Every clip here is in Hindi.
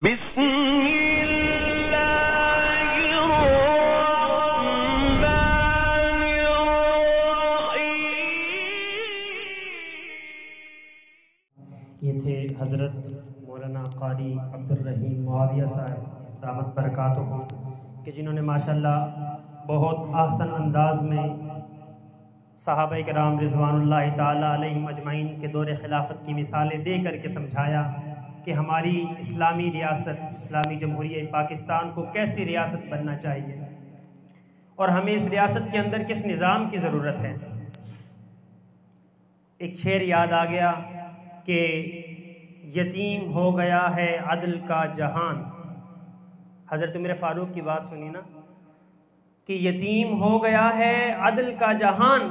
ये थे हज़रत मौलाना क़ारी अब्दुर्रहीम मुआविया साहब दामत बरकातुहू कि जिन्होंने माशाअल्लाह बहुत आसन अंदाज़ में सहाबा किराम रिज़वानुल्लाहि ताला अलैहिम अजमईन के दौर खिलाफत की मिसालें दे करके समझाया कि हमारी इस्लामी रियासत इस्लामी जमहूरिया पाकिस्तान को कैसी रियासत बनना चाहिए और हमें इस रियासत के अंदर किस निज़ाम की ज़रूरत है। एक शेर याद आ गया कि यतीम हो गया है अदल का जहान। हज़रत उमर फ़ारूक की बात सुनी ना कि यतीम हो गया है अदल का जहान,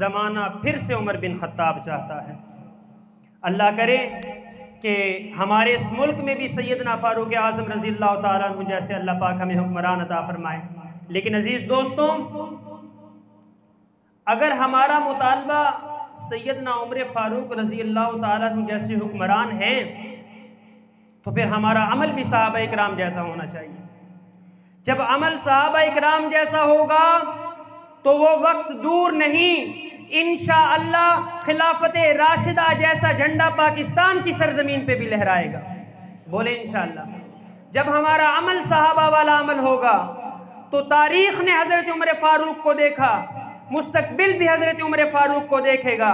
ज़माना फिर से उमर बिन ख़त्ताब चाहता है। अल्लाह करे कि हमारे इस मुल्क में भी सैयदना फ़ारूक आज़म रज़ियल्लाहु ताला अन्हु जैसे अल्लाह पाक हमें हुक्मरान अता फ़रमाए। लेकिन अज़ीज़ दोस्तों, अगर हमारा मुतालबा सैयदना उमर फ़ारूक रज़ियल्लाहु ताला अन्हु जैसे हुक्मरान हैं तो फिर हमारा अमल भी सहाबा इकराम जैसा होना चाहिए। जब अमल सहाबा इकराम जैसा होगा तो वो वक्त दूर नहीं, इंशाअल्लाह खिलाफत राशिदा जैसा झंडा पाकिस्तान की सरजमीन पे भी लहराएगा। बोले इंशाअल्लाह। जब हमारा अमल सहाबा वाला अमल होगा तो तारीख ने हज़रत उमर फ़ारूक को देखा, मुस्तकबिल भी हज़रत उमर फ़ारूक को देखेगा।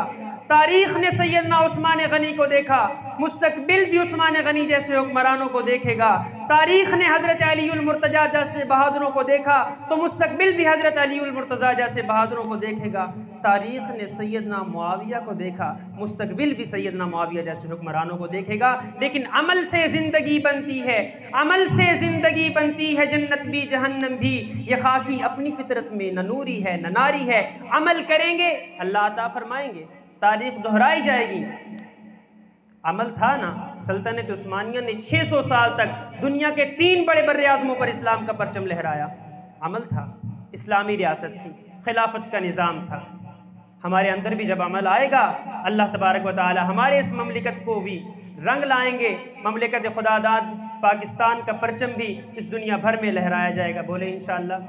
तारीख ने सैयदना उस्मान गनी को देखा, मुस्तकबिल भी उस्मान गनी जैसे हुक्मरानों को देखेगा। तारीख ने हज़रत अलीउल मुर्तज़ा जैसे बहादुरों को देखा तो मुस्तकबिल भी हज़रत अलीउल मुर्तज़ा जैसे बहादुरों को देखेगा। तारीख ने सैयदना मुआविया को देखा, मुस्तकबिल भी सैयदना मुआविया जैसे हुक्मरानों को देखेगा। लेकिन अमल से ज़िंदगी बनती है, अमल से ज़िंदगी बनती है, जन्नत भी जहन्नम भी। ये खाकी अपनी फितरत में न नूरी है न नारी है। अमल करेंगे अल्लाह अता फरमाएंगे, तारीख दोहराई जाएगी। अमल था ना, सल्तनत उस्मानिया ने 600 साल तक दुनिया के 3 बड़े बर्रे आज़मों पर इस्लाम का परचम लहराया। अमल था, इस्लामी रियासत थी, खिलाफत का निज़ाम था। हमारे अंदर भी जब अमल आएगा अल्लाह तबारक व तआला हमारे इस ममलिकत को भी रंग लाएंगे। ममलिकत खुदादाद पाकिस्तान का परचम भी इस दुनिया भर में लहराया जाएगा। बोले इंशाअल्लाह।